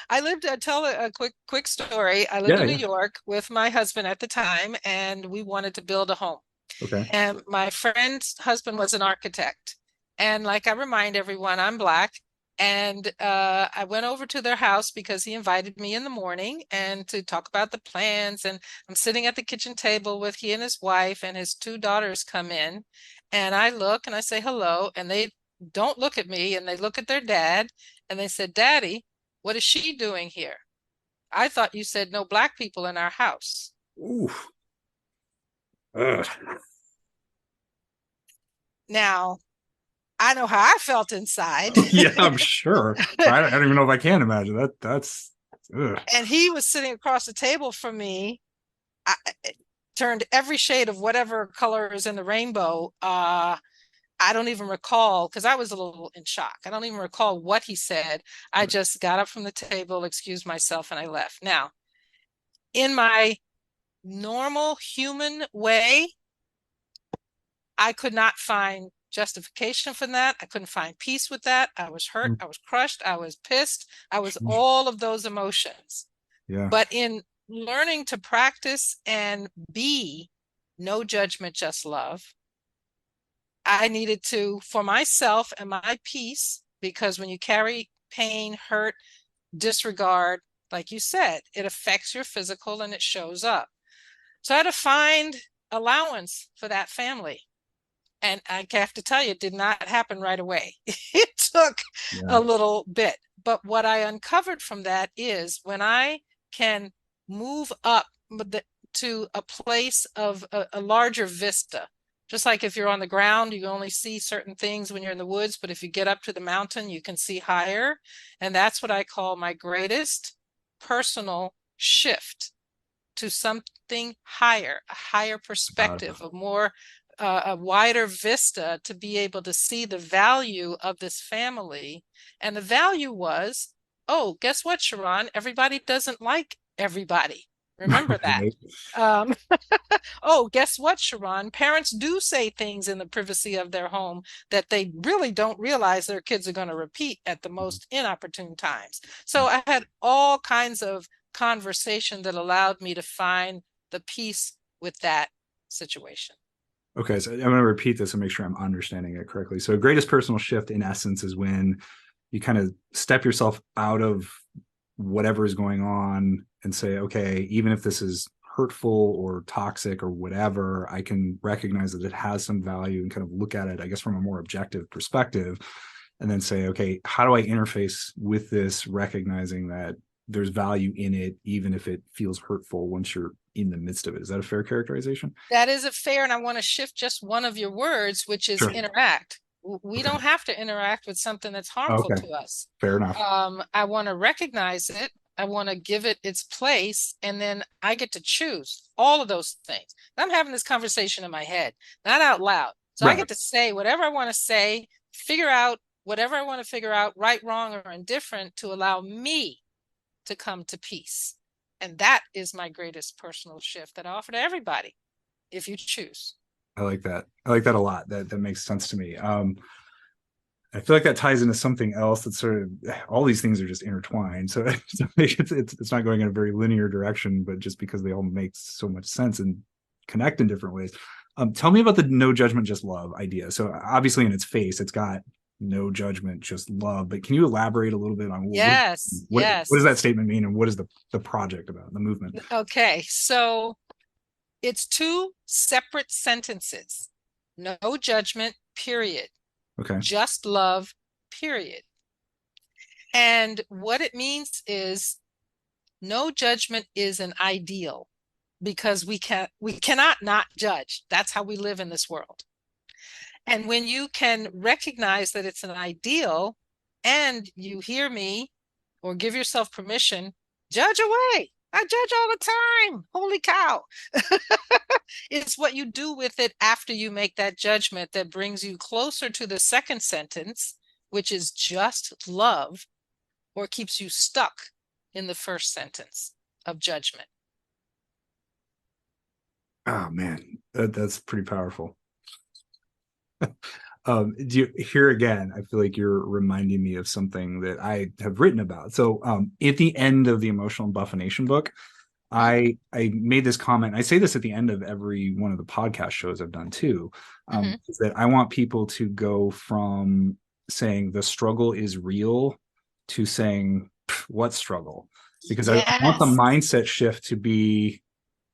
I'll tell a quick story. I lived in New York with my husband at the time, and we wanted to build a home.
Okay.
And my friend's husband was an architect. And like I remind everyone, I'm Black. And I went over to their house because he invited me in the morning and to talk about the plans. And I'm sitting at the kitchen table with he and his wife, and his two daughters come in. And I look and I say hello, and they don't look at me, and they look at their dad, and they said, Daddy, what is she doing here? I thought you said no Black people in our house.
Ooh. Ugh.
Now, I know how I felt inside.
Yeah, I'm sure. I don't even know if I can imagine that. That's ugh.
And he was sitting across the table from me. I turned every shade of whatever color is in the rainbow. I don't even recall, because I was a little in shock. I don't even recall what he said. I just got up from the table, excused myself, and I left. Now, in my normal human way, I could not find justification for that. I couldn't find peace with that. I was hurt. I was crushed. I was pissed. I was all of those emotions.
Yeah.
But in learning to practice and be no judgment, just love, I needed to, for myself and my peace, because when you carry pain, hurt, disregard, like you said, it affects your physical and it shows up. So I had to find allowance for that family. And I have to tell you, it did not happen right away. It took a little bit. But what I uncovered from that is when I can move up to a place of a larger vista. Just like if you're on the ground, you only see certain things when you're in the woods, but if you get up to the mountain, you can see higher. And that's what I call my greatest personal shift to something higher, a higher perspective, a wider vista, to be able to see the value of this family. And the value was, oh, guess what, ShaRon? Everybody doesn't like everybody. Remember that. Oh, guess what, ShaRon? Parents do say things in the privacy of their home that they really don't realize their kids are going to repeat at the most inopportune times. So I had all kinds of conversation that allowed me to find the peace with that situation.
Okay, so I'm going to repeat this and make sure I'm understanding it correctly. So greatest personal shift in essence is when you kind of step yourself out of whatever is going on and say, okay, even if this is hurtful or toxic or whatever, I can recognize that it has some value and kind of look at it, I guess, from a more objective perspective, and then say, okay, how do I interface with this, recognizing that there's value in it, even if it feels hurtful once you're in the midst of it. Is that a fair characterization?
That is a fair, and I want to shift just one of your words, which is
Sure.
interact. We
Okay.
don't have to interact with something that's harmful
Okay.
to us.
Fair enough.
I want to recognize it. I want to give it its place, and then I get to choose all of those things. I'm having this conversation in my head, not out loud. So I
Right.
get to say whatever I want to say, figure out whatever I want to figure out, right, wrong, or indifferent, to allow me to come to peace. And that is my greatest personal shift that I offer to everybody, if you choose.
I like that. I like that a lot. That makes sense to me. I feel like that ties into something else that's sort of, all these things are just intertwined. So it's not going in a very linear direction, but just because they all make so much sense and connect in different ways. Tell me about the no judgment, just love idea. So obviously in its face, it's got no judgment, just love. But can you elaborate a little bit on
Yes,
what
yes.
does that statement mean, and what is the project about, the movement?
Okay, so it's two separate sentences. No judgment, period.
Okay.
Just love, period. And what it means is no judgment is an ideal, because we cannot not judge. That's how we live in this world. And when you can recognize that it's an ideal, and you hear me or give yourself permission, judge away. I judge all the time. Holy cow. It's what you do with it after you make that judgment that brings you closer to the second sentence, which is just love, or keeps you stuck in the first sentence of judgment.
Oh man, that's pretty powerful. Do you here again? I feel like you're reminding me of something that I have written about. So, at the end of the Emotional Embuffination book, I made this comment. I say this at the end of every one of the podcast shows I've done too. Is that I want people to go from saying the struggle is real to saying what struggle, because I want the
Yes.
mindset shift to be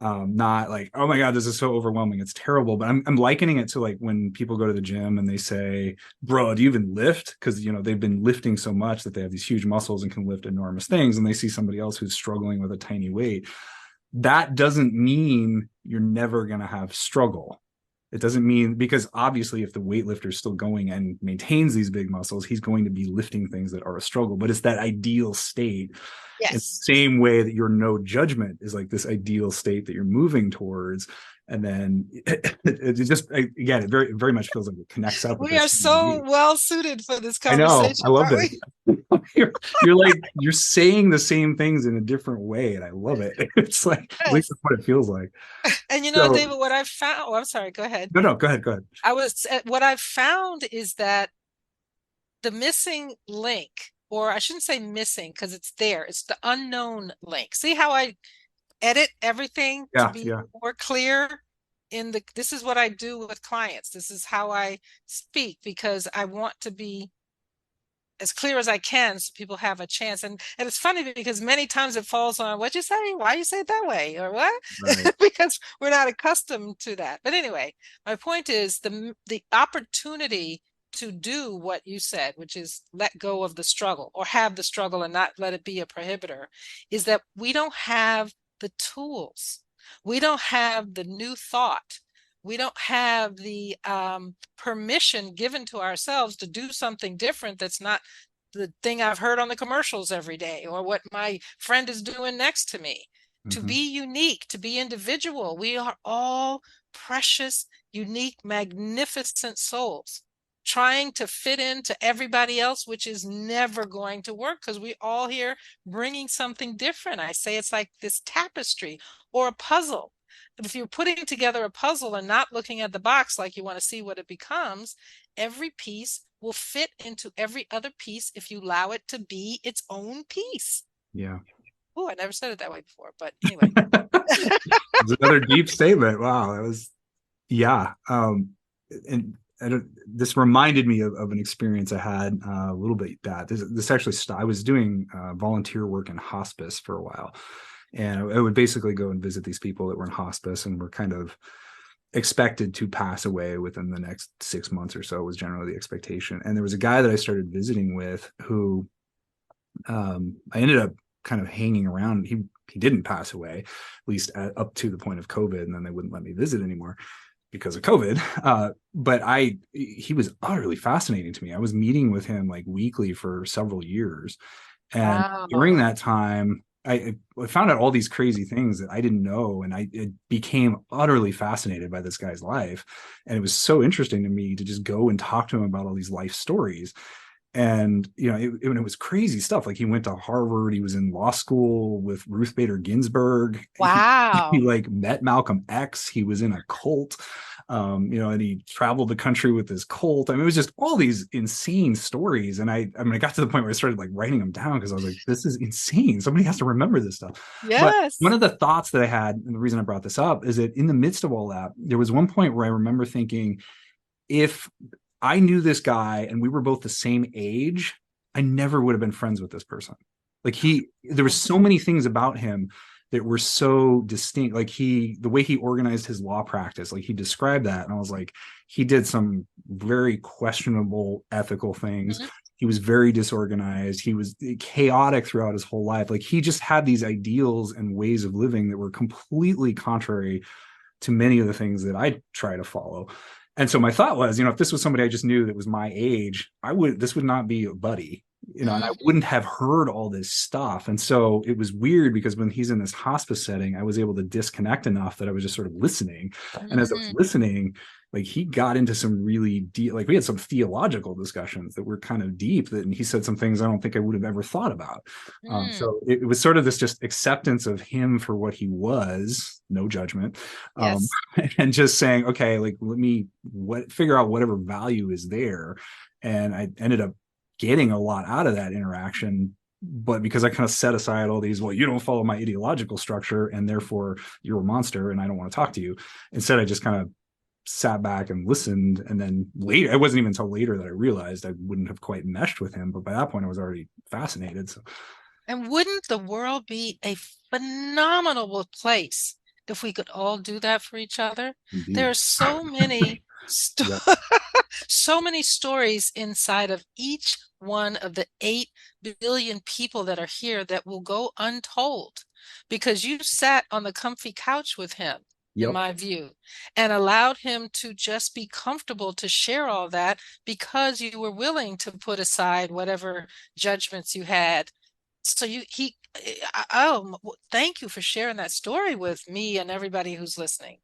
not like, oh my god, this is so overwhelming, it's terrible. But I'm likening it to like when people go to the gym and they say, bro, do you even lift? Because they've been lifting so much that they have these huge muscles and can lift enormous things, and they see somebody else who's struggling with a tiny weight. That doesn't mean you're never going to have struggle. It doesn't mean, because obviously if the weightlifter is still going and maintains these big muscles, he's going to be lifting things that are a struggle. But it's that ideal state.
Yes.
In the same way that your no judgment is like this ideal state that you're moving towards. And then it just, again, it very, very much feels like it connects up.
We are so well suited for this conversation.
I know. I love it. You're like, you're saying the same things in a different way. And I love it. It's like, yes. At least that's what it feels like.
And David, what I found, I'm sorry, go ahead.
No, go ahead.
What I've found is that the missing link, or I shouldn't say missing because it's there, it's the unknown link. See how I edit everything to be more clear? This is what I do with clients. This is how I speak, because I want to be as clear as I can so people have a chance. And it's funny because many times it falls on, what'd you say? Why you say it that way? Or what? Right. Because we're not accustomed to that. But anyway, my point is the opportunity to do what you said, which is let go of the struggle, or have the struggle and not let it be a prohibitor, is that we don't have the tools. We don't have the new thought. We don't have the permission given to ourselves to do something different that's not the thing I've heard on the commercials every day, or what my friend is doing next to me. To be unique, to be individual. We are all precious, unique, magnificent souls trying to fit into everybody else, which is never going to work, because we all here bringing something different. I say it's like this tapestry or a puzzle. But if you're putting together a puzzle and not looking at the box like you want to see what it becomes, every piece will fit into every other piece if you allow it to be its own piece.
Yeah.
Oh, I never said it that way before, but anyway.
It's another deep statement. Wow, that was, yeah. And this reminded me of an experience I had a little bit back. This actually, I was doing volunteer work in hospice for a while. And I would basically go and visit these people that were in hospice and were kind of expected to pass away within the next 6 months or so, was generally the expectation. And there was a guy that I started visiting with who I ended up kind of hanging around. He didn't pass away, at least up to the point of COVID, and then they wouldn't let me visit anymore because of COVID. But he was utterly fascinating to me. I was meeting with him like weekly for several years. And during
Wow.
that time, I found out all these crazy things that I didn't know. And I became utterly fascinated by this guy's life. And it was so interesting to me to just go and talk to him about all these life stories. And it was crazy stuff. Like, he went to Harvard, he was in law school with Ruth Bader Ginsburg, he
Wow.
like met Malcolm X, he was in a cult, and he traveled the country with his cult. I mean, it was just all these insane stories. And I got to the point where I started like writing them down, because I was like, this is insane, somebody has to remember this stuff. But one
Yes.
of the thoughts that I had, and the reason I brought this up, is that in the midst of all that, there was one point where I remember thinking, if I knew this guy and we were both the same age, I never would have been friends with this person. Like, there were so many things about him that were so distinct. Like, the way he organized his law practice, like he described that. And I was like, he did some very questionable ethical things.
Mhm.
He was very disorganized. He was chaotic throughout his whole life. Like, he just had these ideals and ways of living that were completely contrary to many of the things that I try to follow. And so my thought was, if this was somebody I just knew that was my age, this would not be a buddy, and I
Mhm.
wouldn't have heard all this stuff. And so it was weird, because when he's in this hospice setting, I was able to disconnect enough that I was just sort of listening. And as I was
Mhm.
listening, like, he got into some really deep, like, we had some theological discussions that were kind of deep, and he said some things I don't think I would have ever thought about.
Mm.
So it was sort of this just acceptance of him for what he was, no judgment,
Yes.
and just saying, okay, like, let me figure out whatever value is there. And I ended up getting a lot out of that interaction. But because I kind of set aside all these, well, you don't follow my ideological structure, and therefore you're a monster and I don't want to talk to you. Instead, I just kind of sat back and listened. And then later, it wasn't even until later that I realized I wouldn't have quite meshed with him. But by that point, I was already fascinated. So,
And wouldn't the world be a phenomenal place if we could all do that for each other? There
indeed.
are so many
Yeah.
so many stories inside of each one of the 8 billion people that are here that will go untold, because you sat on the comfy couch with him, in
Yep.
my view, and allowed him to just be comfortable to share all that, because you were willing to put aside whatever judgments you had. So thank you for sharing that story with me and everybody who's listening.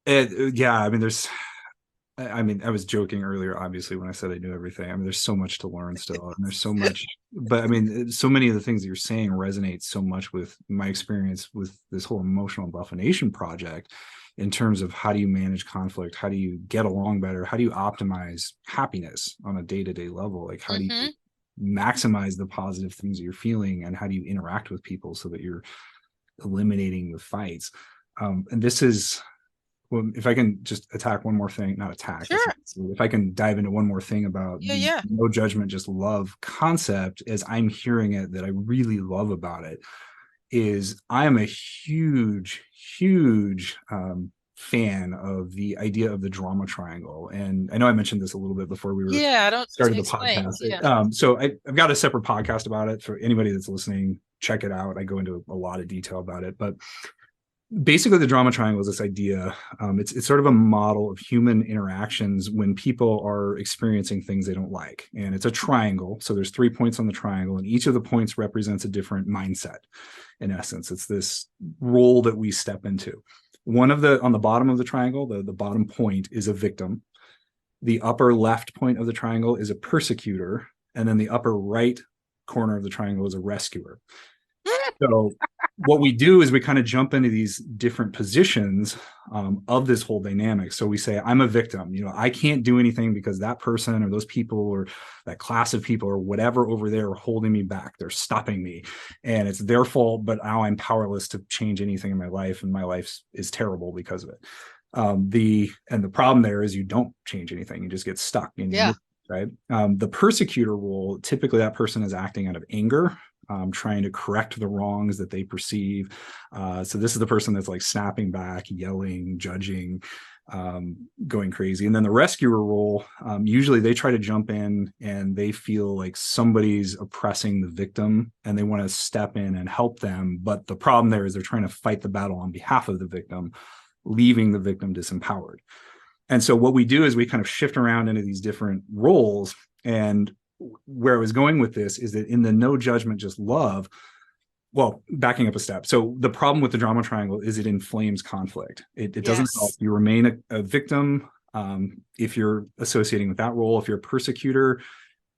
Yeah. I mean, I was joking earlier, obviously, when I said I knew everything. I mean, there's so much to learn still, and there's so much, but I mean, so many of the things that you're saying resonate so much with my experience with this whole emotional buffination project, in terms of how do you manage conflict? How do you get along better? How do you optimize happiness on a day-to-day level? Like, how do you
Hmm.
maximize the positive things that you're feeling, and how do you interact with people so that you're eliminating the fights? And this is, well, if I can just attack one more thing, not attack, that's
Sure.
not, if I can dive into one more thing about
Yeah,
the
yeah.
no judgment, just love concept, as I'm hearing it, that I really love about it, is I am a huge fan of the idea of the drama triangle. And I know I mentioned this a little bit before we were
Yeah, I don't
started the
explain.
podcast.
Yeah.
So I've got a separate podcast about it for anybody that's listening. Check it out. I go into a lot of detail about it, but basically the drama triangle is this idea. It's sort of a model of human interactions when people are experiencing things they don't like, and it's a triangle. So there's 3 points on the triangle, and each of the points represents a different mindset. In essence, it's this role that we step into. On the bottom of the triangle, the bottom point is a victim. The upper left point of the triangle is a persecutor, and then the upper right corner of the triangle is a rescuer. So what we do is we kind of jump into these different positions of this whole dynamic. So we say, I'm a victim. I can't do anything because that person or those people or that class of people or whatever over there are holding me back. They're stopping me, and it's their fault. But now I'm powerless to change anything in my life, and my life is terrible because of it. The problem there is you don't change anything. You just get stuck in your
Yeah.
middle, right? The persecutor role, typically that person is acting out of anger, trying to correct the wrongs that they perceive. So this is the person that's like snapping back, yelling, judging, going crazy. And then the rescuer role, usually they try to jump in and they feel like somebody's oppressing the victim and they want to step in and help them. But the problem there is they're trying to fight the battle on behalf of the victim, leaving the victim disempowered. And so what we do is we kind of shift around into these different roles. And where I was going with this is that in the no judgment, just love, well, backing up a step. So the problem with the drama triangle is it inflames conflict. It doesn't help.
Yes.
You remain a victim if you're associating with that role. If you're a persecutor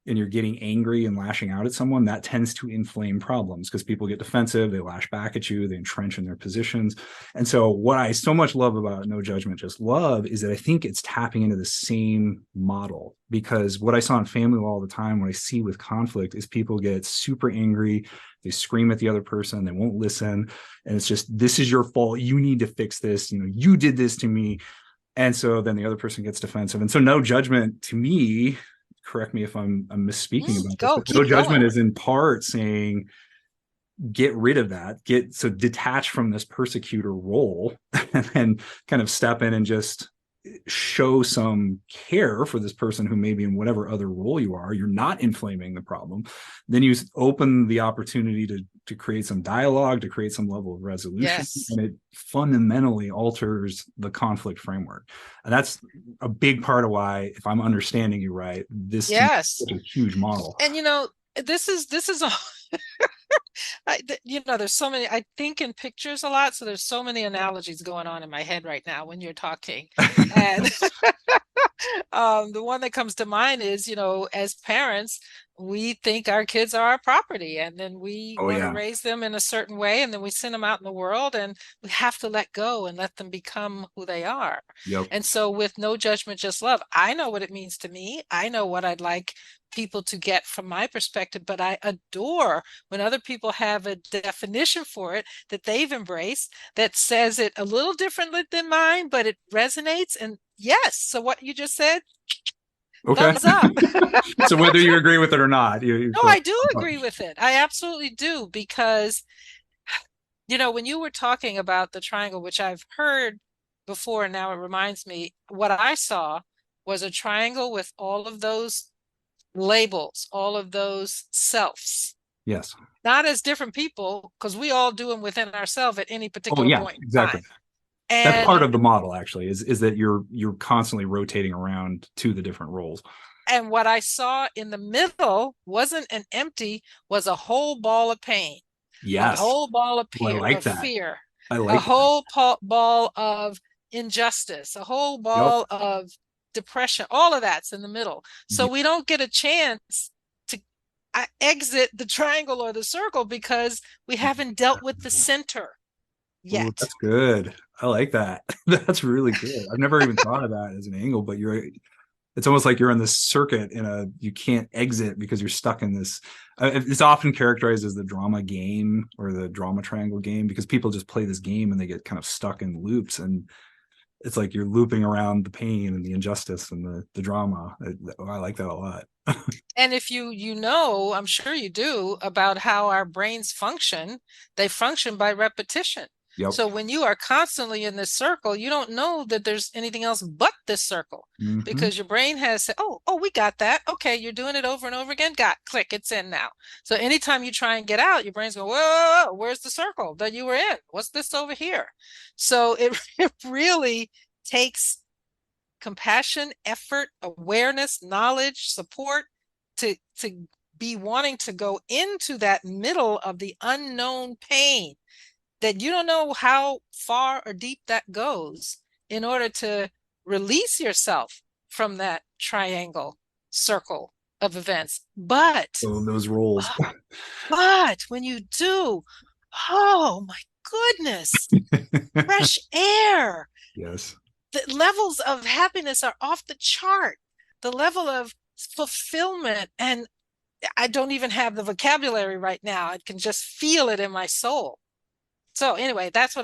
and you're getting angry and lashing out at someone, that tends to inflame problems because people get defensive, they lash back at you, they entrench in their positions. And so what I so much love about No Judgment, Just Love is that I think it's tapping into the same model, because what I saw in family law all the time, what I see with conflict is people get super angry, they scream at the other person, they won't listen, and it's just, this is your fault, you need to fix this, you did this to me. And so then the other person gets defensive. And so No Judgment, to me, correct me if I'm misspeaking about this,
Go,
but No
keep
Judgment
going.
is in part saying, get rid of that, detach from this persecutor role and then kind of step in and just show some care for this person who may be in whatever other role you are. You're not inflaming the problem. Then you open the opportunity to create some dialogue, to create some level of resolution,
Yes.
and it fundamentally alters the conflict framework. And that's a big part of why, if I'm understanding you right, this to me
Yes.
is a huge model.
And this is a there's so many, I think in pictures a lot, so there's so many analogies going on in my head right now when you're talking. And the one that comes to mind is, as parents, we think our kids are our property, and then we
Oh
want to
yeah.
raise them in a certain way, and then we send them out in the world, and we have to let go and let them become who they are.
Yep.
And so, with No Judgment, Just Love, I know what it means to me. I know what I'd like people to get from my perspective, but I adore when other people have a definition for it that they've embraced that says it a little differently than mine, but it resonates. And yes, so what you just said,
Okay.
thumbs up.
So whether you agree with it or not, you
No,
feel
I do agree with it. I absolutely do, because when you were talking about the triangle, which I've heard before, and now it reminds me, what I saw was a triangle with all of those labels, all of those selves,
yes.
not as different people, because we all do them within ourselves at any
Oh
particular
yeah,
point in
exactly.
time.
That's part
And
of the model, actually, is that you're constantly rotating around to the different roles.
and what I saw in the middle wasn't an empty, was a whole ball of pain, a
Yes.
whole ball of
Oh, I like
of
that.
fear,
I
a
like that.
whole ball of injustice, a whole
Yep.
ball of depression. All of that's in the middle. So
Yep.
we don't get a chance to exit the triangle or the circle because we haven't dealt with the center
Oh,
yet.
that's good. I like that. That's really good. I've never even thought of that as an angle, but it's almost like you're in this circuit you can't exit because you're stuck in this. It's often characterized as the drama game or the drama triangle game, because people just play this game and they get kind of stuck in loops, and it's like you're looping around the pain and the injustice and the drama. I like that a lot.
And if I'm sure you do, about how our brains function, they function by repetition.
Yep.
So when you are constantly in this circle, you don't know that there's anything else but this circle,
Mm-hmm.
because your brain has said, oh, we got that. Okay, you're doing it over and over again. Click, it's in now. So anytime you try and get out, your brain's going, whoa, whoa, whoa, where's the circle that you were in? What's this over here? So it really takes compassion, effort, awareness, knowledge, support to be wanting to go into that middle of the unknown pain that you don't know how far or deep that goes, in order to release yourself from that triangle circle of events.
So those roles.
But when you do, oh my goodness, fresh air.
Yes.
The levels of happiness are off the chart. The level of fulfillment, and I don't even have the vocabulary right now. I can just feel it in my soul. So anyway, that's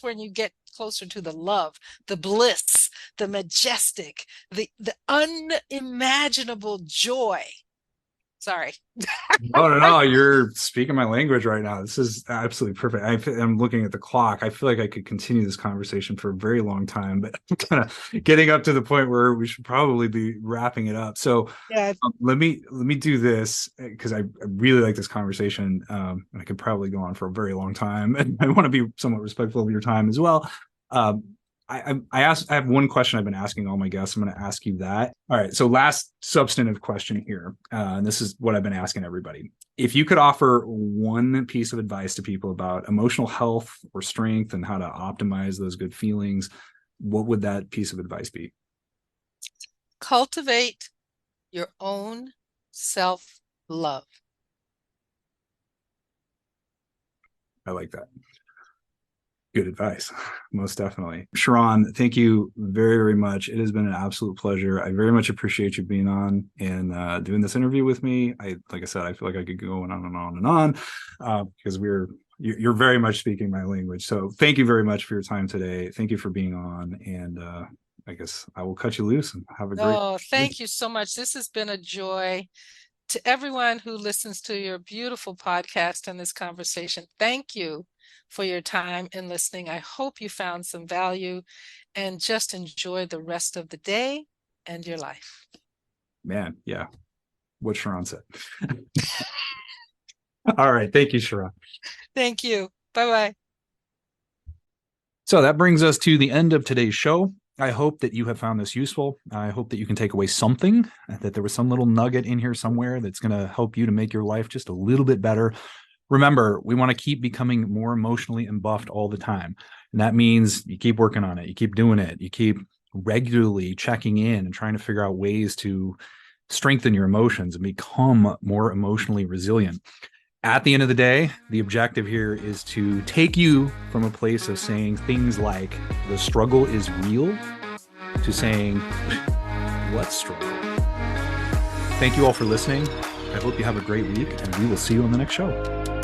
when you get closer to the love, the bliss, the majestic, the unimaginable joy. Sorry.
No, no, no. You're speaking my language right now. This is absolutely perfect. I'm looking at the clock. I feel like I could continue this conversation for a very long time, but I'm kind of getting up to the point where we should probably be wrapping it up. So
Yeah.
let me do this because I really like this conversation. And I could probably go on for a very long time, and I want to be somewhat respectful of your time as well. Um, I have one question I've been asking all my guests. I'm going to ask you that. All right. So last substantive question here. And this is what I've been asking everybody. If you could offer one piece of advice to people about emotional health or strength and how to optimize those good feelings, what would that piece of advice be?
Cultivate your own self-love.
I like that. Good advice. Most definitely. ShaRon, thank you very, very much. It has been an absolute pleasure. I very much appreciate you being on and doing this interview with me. Like I said, I feel like I could go on and on and on because you're very much speaking my language. So thank you very much for your time today. Thank you for being on. And I guess I will cut you loose and have a great.
Oh, thank you so much. This has been a joy. To everyone who listens to your beautiful podcast and this conversation, thank you for your time and listening. I hope you found some value and just enjoy the rest of the day and your life.
Man, yeah. What ShaRon said. All right. Thank you, ShaRon.
Thank you. Bye-bye.
So that brings us to the end of today's show. I hope that you have found this useful. I hope that you can take away something, that there was some little nugget in here somewhere that's going to help you to make your life just a little bit better. Remember, we want to keep becoming more emotionally embuffed all the time. And that means you keep working on it. You keep doing it. You keep regularly checking in and trying to figure out ways to strengthen your emotions and become more emotionally resilient. At the end of the day, the objective here is to take you from a place of saying things like the struggle is real to saying, what struggle? Thank you all for listening. I hope you have a great week, and we will see you on the next show.